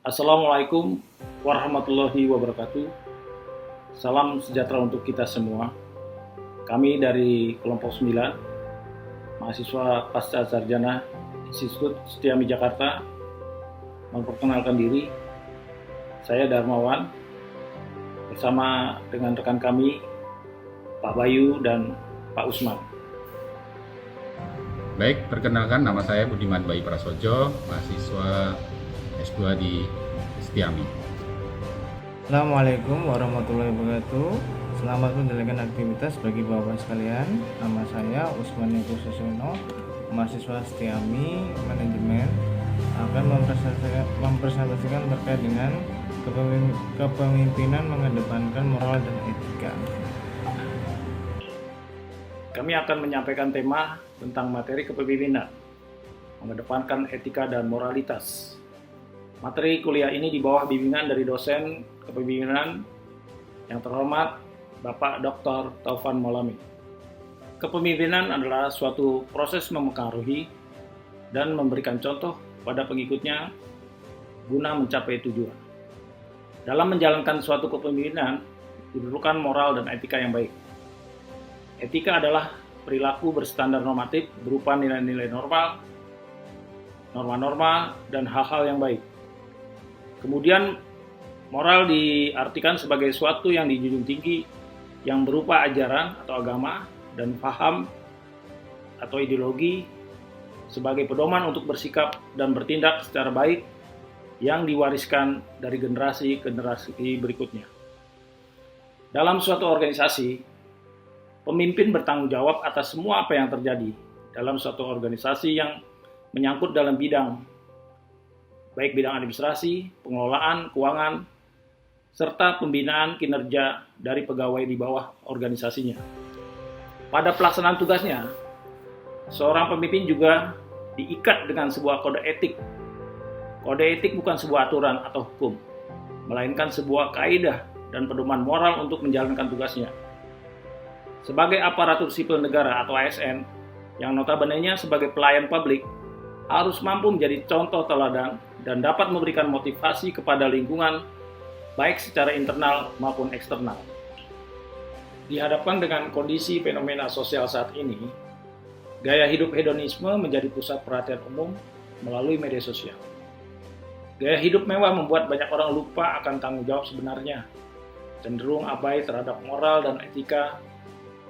Assalamualaikum warahmatullahi wabarakatuh. Salam sejahtera untuk kita semua. Kami dari kelompok 9, mahasiswa pasca sarjana Institut Setiami Jakarta, memperkenalkan diri. Saya Darmawan bersama dengan rekan kami Pak Bayu dan Pak Usman. Baik, perkenalkan nama saya Budiman Bayi Prasojo, mahasiswa S2 di Setiami. Assalamualaikum warahmatullahi wabarakatuh. Selamat menjalankan aktivitas bagi bapak sekalian. Nama saya Usman Eko Susono, mahasiswa Setiami Manajemen, akan mempresentasikan terkait dengan kepemimpinan mengedepankan moral dan etika. Kami akan menyampaikan tema tentang materi kepemimpinan, mengedepankan etika dan moralitas. Materi kuliah ini di bawah bimbingan dari dosen kepemimpinan yang terhormat Bapak Dr. Taufan Maulami. Kepemimpinan adalah suatu proses memengaruhi dan memberikan contoh pada pengikutnya guna mencapai tujuan. Dalam menjalankan suatu kepemimpinan diperlukan moral dan etika yang baik. Etika adalah perilaku berstandar normatif berupa nilai-nilai normal, norma-norma, dan hal-hal yang baik. Kemudian moral diartikan sebagai suatu yang dijunjung tinggi yang berupa ajaran atau agama dan paham atau ideologi sebagai pedoman untuk bersikap dan bertindak secara baik yang diwariskan dari generasi ke generasi berikutnya. Dalam suatu organisasi, pemimpin bertanggung jawab atas semua apa yang terjadi dalam suatu organisasi yang menyangkut dalam bidang baik bidang administrasi, pengelolaan, keuangan, serta pembinaan kinerja dari pegawai di bawah organisasinya. Pada pelaksanaan tugasnya, seorang pemimpin juga diikat dengan sebuah kode etik. Kode etik bukan sebuah aturan atau hukum, melainkan sebuah kaidah dan pedoman moral untuk menjalankan tugasnya. Sebagai aparatur sipil negara atau ASN, yang notabene-nya sebagai pelayan publik, harus mampu menjadi contoh teladan dan dapat memberikan motivasi kepada lingkungan, baik secara internal maupun eksternal. Dihadapkan dengan kondisi fenomena sosial saat ini, gaya hidup hedonisme menjadi pusat perhatian umum melalui media sosial. Gaya hidup mewah membuat banyak orang lupa akan tanggung jawab sebenarnya, cenderung abai terhadap moral dan etika,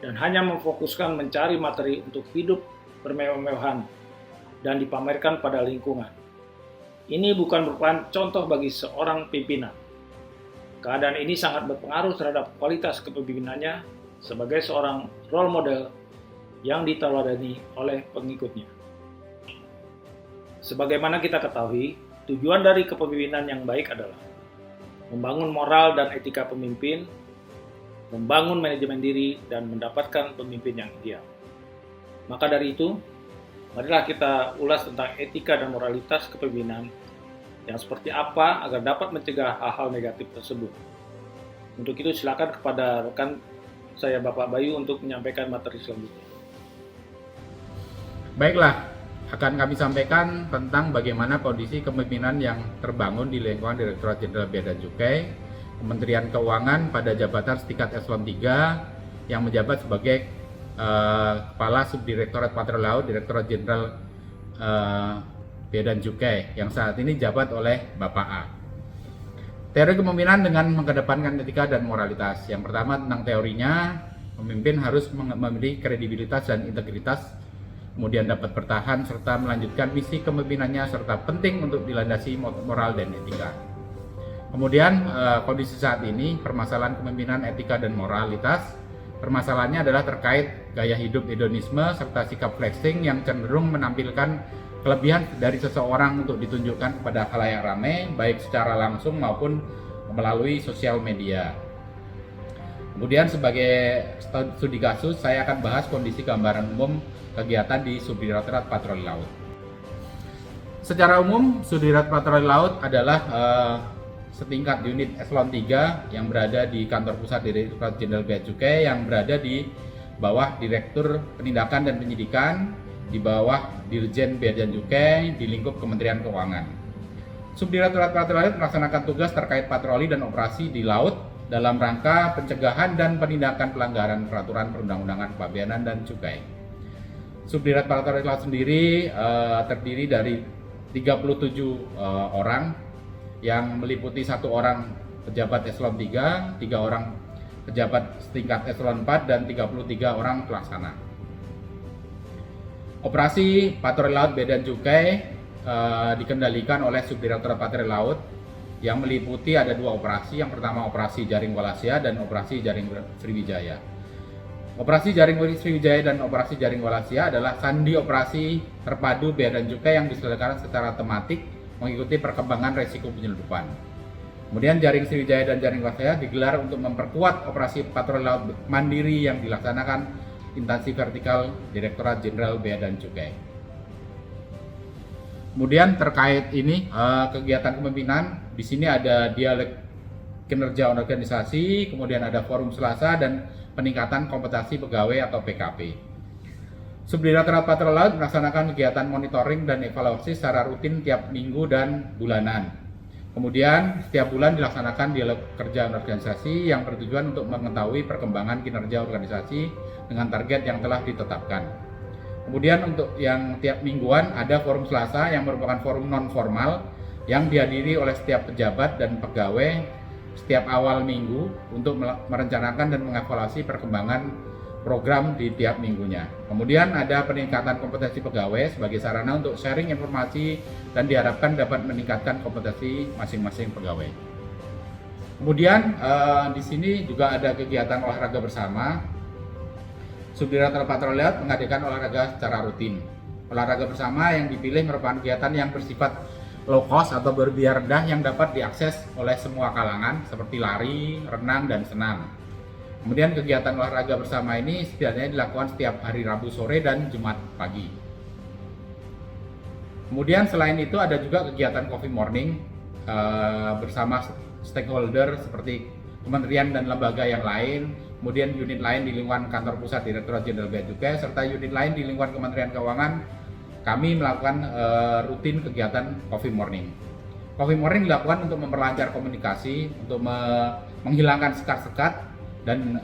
dan hanya memfokuskan mencari materi untuk hidup bermewah-mewahan dan dipamerkan pada lingkungan. Ini bukan merupakan contoh bagi seorang pimpinan. Keadaan ini sangat berpengaruh terhadap kualitas kepemimpinannya sebagai seorang role model yang diteladani oleh pengikutnya. Sebagaimana kita ketahui, tujuan dari kepemimpinan yang baik adalah membangun moral dan etika pemimpin, membangun manajemen diri, dan mendapatkan pemimpin yang ideal. Maka dari itu, marilah kita ulas tentang etika dan moralitas kepemimpinan yang seperti apa agar dapat mencegah hal-hal negatif tersebut. Untuk itu silakan kepada rekan saya Bapak Bayu untuk menyampaikan materi selanjutnya. Baiklah, akan kami sampaikan tentang bagaimana kondisi kepemimpinan yang terbangun di lingkungan Direktorat Jenderal Bea dan Cukai, Kementerian Keuangan pada jabatan setingkat eselon 3 yang menjabat sebagai Kepala Subdirektorat Patroli Laut Direktorat Jenderal Bea dan Cukai yang saat ini jabat oleh Bapak A. Teori kepemimpinan dengan mengedepankan etika dan moralitas. Yang pertama tentang teorinya, pemimpin harus memiliki kredibilitas dan integritas, kemudian dapat bertahan serta melanjutkan misi kepemimpinannya serta penting untuk dilandasi moral dan etika. Kemudian kondisi saat ini, permasalahan kepemimpinan etika dan moralitas. Permasalahannya adalah terkait gaya hidup hedonisme serta sikap flexing yang cenderung menampilkan kelebihan dari seseorang untuk ditunjukkan kepada khalayak ramai, baik secara langsung maupun melalui sosial media. Kemudian sebagai studi kasus, saya akan bahas kondisi gambaran umum kegiatan di Subdirektorat Patroli Laut. Secara umum, Subdirektorat Patroli Laut adalah setingkat unit eselon 3 yang berada di kantor pusat Direktorat Jenderal Bea Cukai yang berada di bawah Direktur Penindakan dan Penyidikan, di bawah Dirjen Bea dan Cukai di lingkup Kementerian Keuangan. Subdirektorat Patroli Laut melaksanakan tugas terkait patroli dan operasi di laut dalam rangka pencegahan dan penindakan pelanggaran peraturan perundang-undangan kepabeanan dan cukai. Subdirektorat Patroli Laut sendiri terdiri dari 37 orang yang meliputi 1 orang pejabat eselon 3, 3 orang pejabat setingkat eselon 4, dan 33 orang pelaksana. Operasi Patroli Laut Bea dan Cukai dikendalikan oleh Subdirektorat Patroli Laut yang meliputi ada 2 operasi. Yang pertama operasi Jaring Walasia dan operasi Jaring Sriwijaya. Operasi Jaring Sriwijaya dan operasi Jaring Walasia adalah sandi operasi terpadu bea dan cukai yang diselenggarakan secara tematik mengikuti perkembangan resiko penyelundupan. Kemudian Jaring Sriwijaya dan Jaring Walasia digelar untuk memperkuat operasi patroli laut mandiri yang dilaksanakan instansi vertikal Direktorat Jenderal Bea dan Cukai. Kemudian terkait ini kegiatan kepemimpinan, di sini ada dialog kinerja organisasi, kemudian ada forum Selasa dan peningkatan kompetensi pegawai atau PKP. Subdirektorat Patroli Laut melaksanakan kegiatan monitoring dan evaluasi secara rutin tiap minggu dan bulanan. Kemudian setiap bulan dilaksanakan dialog kerja organisasi yang bertujuan untuk mengetahui perkembangan kinerja organisasi dengan target yang telah ditetapkan. Kemudian untuk yang tiap mingguan ada forum Selasa yang merupakan forum non formal yang dihadiri oleh setiap pejabat dan pegawai setiap awal minggu untuk merencanakan dan mengevaluasi perkembangan program di tiap minggunya. Kemudian ada peningkatan kompetensi pegawai sebagai sarana untuk sharing informasi dan diharapkan dapat meningkatkan kompetensi masing-masing pegawai. Kemudian di sini juga ada kegiatan olahraga bersama. Subdirektorat Patroli Laut mengadakan olahraga secara rutin. Olahraga bersama yang dipilih merupakan kegiatan yang bersifat low cost atau berbiaya rendah yang dapat diakses oleh semua kalangan seperti lari, renang, dan senam. Kemudian kegiatan olahraga bersama ini setidaknya dilakukan setiap hari Rabu sore dan Jumat pagi. Kemudian selain itu ada juga kegiatan coffee morning bersama stakeholder seperti kementerian dan lembaga yang lain, kemudian unit lain di lingkungan kantor pusat Direktorat Jenderal Bea dan Cukai, serta unit lain di lingkungan Kementerian Keuangan. Kami melakukan rutin kegiatan coffee morning. Coffee morning dilakukan untuk memperlancar komunikasi, untuk menghilangkan sekat-sekat, dan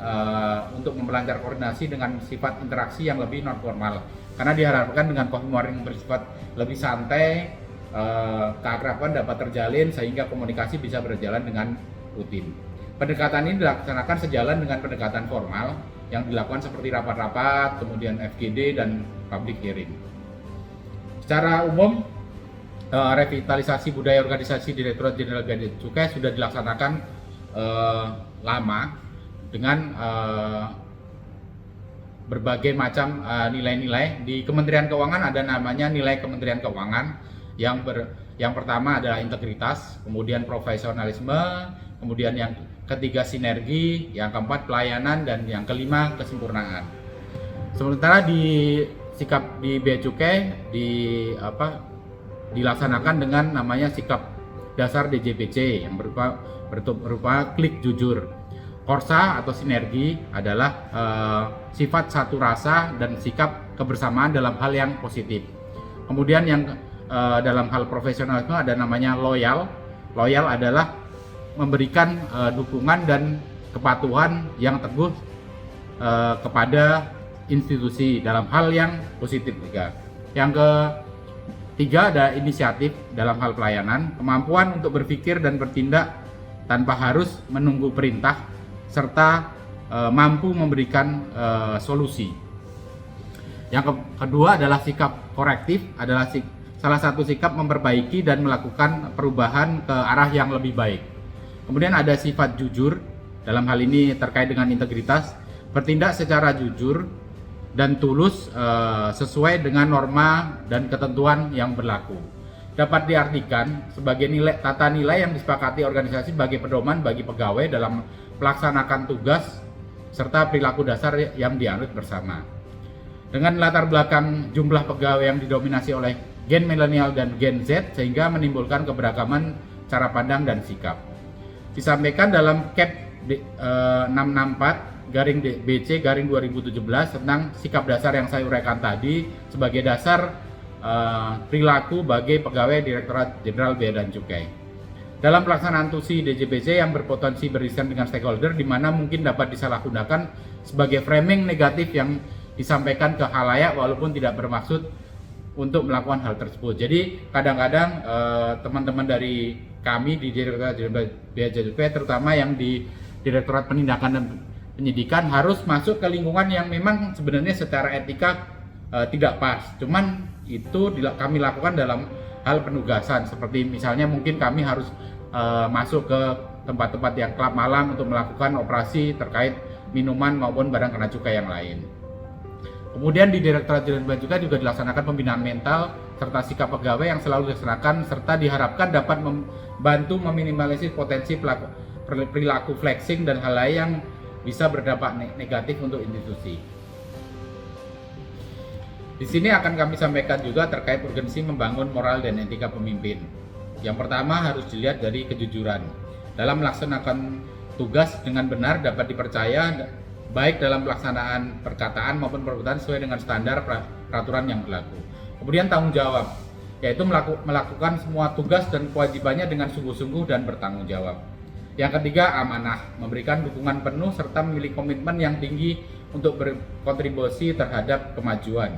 untuk memperlancar koordinasi dengan sifat interaksi yang lebih non formal. Karena diharapkan dengan coffee morning bersifat lebih santai, keakraban dapat terjalin sehingga komunikasi bisa berjalan dengan rutin. Pendekatan ini dilaksanakan sejalan dengan pendekatan formal yang dilakukan seperti rapat-rapat, kemudian FGD dan public hearing. Secara umum, revitalisasi budaya organisasi Direktorat Jenderal Bea dan Cukai sudah dilaksanakan lama dengan berbagai macam nilai-nilai. Di Kementerian Keuangan ada namanya nilai Kementerian Keuangan yang pertama adalah integritas, kemudian profesionalisme, kemudian yang ketiga sinergi, yang keempat pelayanan, dan yang kelima kesempurnaan. Sementara di sikap di Bea Cukai dilaksanakan dengan namanya sikap dasar DJPC yang berupa klik jujur. Korsa atau sinergi adalah sifat satu rasa dan sikap kebersamaan dalam hal yang positif. Kemudian yang dalam hal profesionalisme ada namanya loyal. Loyal adalah memberikan dukungan dan kepatuhan yang teguh kepada institusi dalam hal yang positif juga. Yang ketiga ada inisiatif dalam hal pelayanan, kemampuan untuk berpikir dan bertindak tanpa harus menunggu perintah, serta mampu memberikan solusi. Yang kedua adalah sikap korektif, adalah salah satu sikap memperbaiki dan melakukan perubahan ke arah yang lebih baik. Kemudian ada sifat jujur, dalam hal ini terkait dengan integritas, bertindak secara jujur dan tulus sesuai dengan norma dan ketentuan yang berlaku. Dapat diartikan sebagai tata nilai yang disepakati organisasi sebagai pedoman bagi pegawai dalam melaksanakan tugas serta perilaku dasar yang dianut bersama. Dengan latar belakang jumlah pegawai yang didominasi oleh gen milenial dan gen Z sehingga menimbulkan keberagaman cara pandang dan sikap. Disampaikan dalam Cap 664 BC 2017 tentang sikap dasar yang saya uraikan tadi sebagai dasar perilaku bagi pegawai Direktorat Jenderal Bea dan Cukai. Dalam pelaksanaan TUSI DJBC yang berpotensi beririsan dengan stakeholder, di mana mungkin dapat disalahgunakan sebagai framing negatif yang disampaikan ke khalayak walaupun tidak bermaksud untuk melakukan hal tersebut. Jadi kadang-kadang teman-teman dari kami di Direktorat Jenderal Bea dan Cukai, terutama yang di Direktorat Penindakan dan Penyidikan, harus masuk ke lingkungan yang memang sebenarnya secara etika tidak pas. Cuman itu kami lakukan dalam hal penugasan, seperti misalnya mungkin kami harus masuk ke tempat-tempat yang klub malam untuk melakukan operasi terkait minuman maupun barang kena cukai yang lain. Kemudian di Direktorat Jenderal Bea dan Cukai juga dilaksanakan pembinaan mental serta sikap pegawai yang selalu dilaksanakan, serta diharapkan dapat membantu meminimalisir potensi perilaku flexing dan hal lain yang bisa berdampak negatif untuk institusi. Di sini akan kami sampaikan juga terkait urgensi membangun moral dan etika pemimpin. Yang pertama harus dilihat dari kejujuran. Dalam melaksanakan tugas dengan benar dapat dipercaya, baik dalam pelaksanaan perkataan maupun perbuatan sesuai dengan standar peraturan yang berlaku. Kemudian tanggung jawab, yaitu melakukan semua tugas dan kewajibannya dengan sungguh-sungguh dan bertanggung jawab. Yang ketiga, amanah, memberikan dukungan penuh serta memiliki komitmen yang tinggi untuk berkontribusi terhadap kemajuan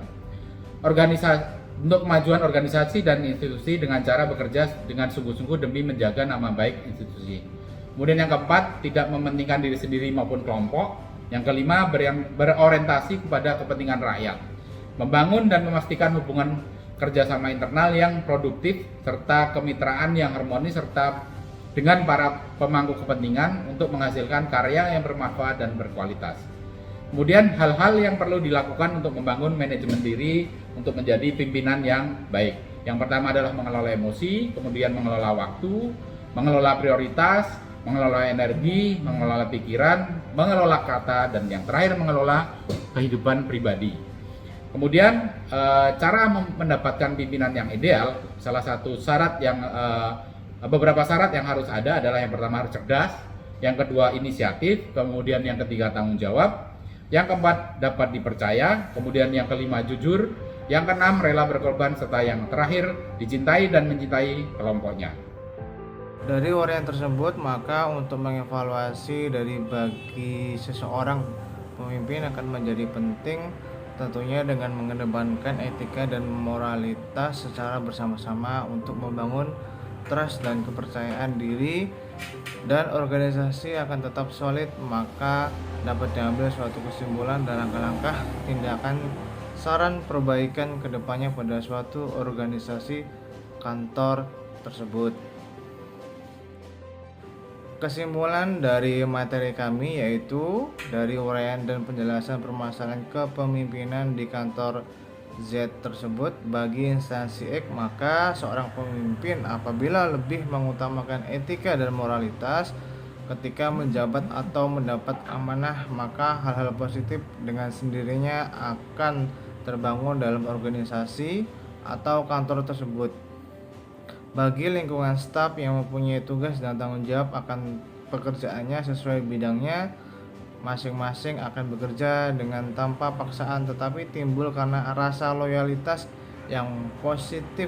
organisasi dan institusi dengan cara bekerja dengan sungguh-sungguh demi menjaga nama baik institusi. Kemudian yang keempat, tidak mementingkan diri sendiri maupun kelompok. Yang kelima, berorientasi kepada kepentingan rakyat, membangun dan memastikan hubungan kerjasama internal yang produktif serta kemitraan yang harmonis serta dengan para pemangku kepentingan untuk menghasilkan karya yang bermanfaat dan berkualitas. Kemudian hal-hal yang perlu dilakukan untuk membangun manajemen diri untuk menjadi pimpinan yang baik. Yang pertama adalah mengelola emosi, kemudian mengelola waktu, mengelola prioritas, mengelola energi, mengelola pikiran, mengelola kata, dan yang terakhir mengelola kehidupan pribadi. Kemudian cara mendapatkan pimpinan yang ideal, salah satu syarat yang beberapa syarat yang harus ada adalah yang pertama harus cerdas, yang kedua inisiatif, kemudian yang ketiga tanggung jawab, yang keempat dapat dipercaya, kemudian yang kelima jujur, yang keenam rela berkorban, serta yang terakhir dicintai dan mencintai kelompoknya. Dari uraian tersebut, maka untuk mengevaluasi dari bagi seseorang pemimpin akan menjadi penting, tentunya dengan mengedepankan etika dan moralitas secara bersama-sama untuk membangun trust dan kepercayaan diri, dan organisasi akan tetap solid. Maka dapat diambil suatu kesimpulan dan langkah-langkah tindakan saran perbaikan kedepannya pada suatu organisasi kantor tersebut. Kesimpulan dari materi kami yaitu dari uraian dan penjelasan permasalahan kepemimpinan di kantor Z tersebut bagi instansi X, maka seorang pemimpin apabila lebih mengutamakan etika dan moralitas ketika menjabat atau mendapat amanah, maka hal-hal positif dengan sendirinya akan terbangun dalam organisasi atau kantor tersebut. Bagi lingkungan staf yang mempunyai tugas dan tanggung jawab akan pekerjaannya sesuai bidangnya, masing-masing akan bekerja dengan tanpa paksaan, tetapi timbul karena rasa loyalitas yang positif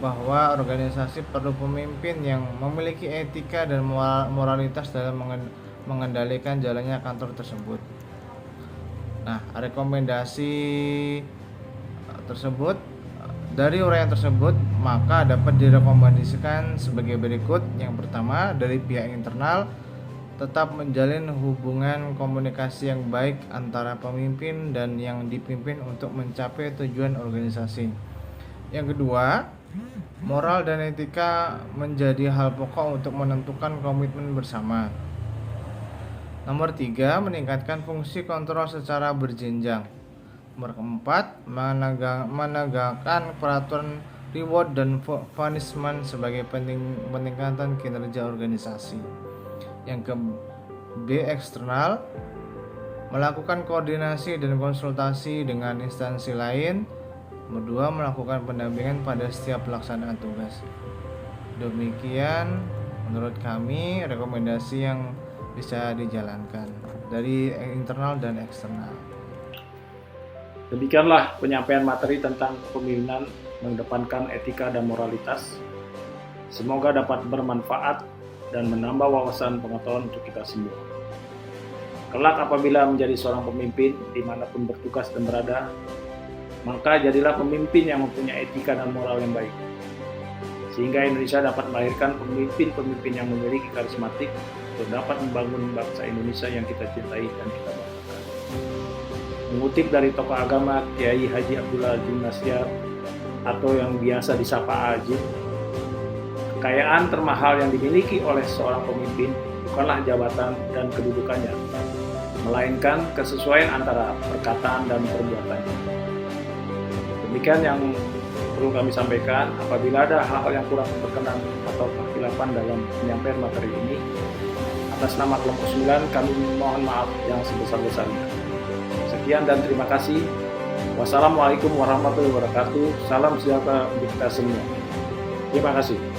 bahwa organisasi perlu pemimpin yang memiliki etika dan moralitas dalam mengendalikan jalannya kantor tersebut. Nah, rekomendasi tersebut dari uraian tersebut maka dapat direkomendasikan sebagai berikut. Yang pertama, dari pihak internal tetap menjalin hubungan komunikasi yang baik antara pemimpin dan yang dipimpin untuk mencapai tujuan organisasi. Yang kedua, moral dan etika menjadi hal pokok untuk menentukan komitmen bersama. Nomor 3, meningkatkan fungsi kontrol secara berjenjang. Nomor 4, menegakkan peraturan reward dan punishment sebagai peningkatan kinerja organisasi. Yang B, eksternal, melakukan koordinasi dan konsultasi dengan instansi lain. Nomor 2, melakukan pendampingan pada setiap pelaksanaan tugas. Demikian menurut kami rekomendasi yang bisa dijalankan dari internal dan eksternal. Demikianlah penyampaian materi tentang kepemimpinan mengedepankan etika dan moralitas. Semoga dapat bermanfaat dan menambah wawasan pengetahuan untuk kita semua. Kelak apabila menjadi seorang pemimpin dimanapun bertugas dan berada, maka jadilah pemimpin yang mempunyai etika dan moral yang baik, sehingga Indonesia dapat melahirkan pemimpin-pemimpin yang memiliki karismatik untuk dapat membangun bangsa Indonesia yang kita cintai dan kita banggakan. Mengutip dari tokoh agama Kiai Haji Abdullah Azim Nasyar atau yang biasa disapa Ajim, kekayaan termahal yang dimiliki oleh seorang pemimpin bukanlah jabatan dan kedudukannya, melainkan kesesuaian antara perkataan dan perbuatannya. Demikian yang perlu kami sampaikan. Apabila ada hal-hal yang kurang berkenan atau kehilafan dalam penyampaian materi ini, atas nama kelompok 9 kami mohon maaf yang sebesar-besarnya. Sekian dan terima kasih. Wassalamualaikum warahmatullahi wabarakatuh. Salam sejahtera untuk kita semua. Terima kasih.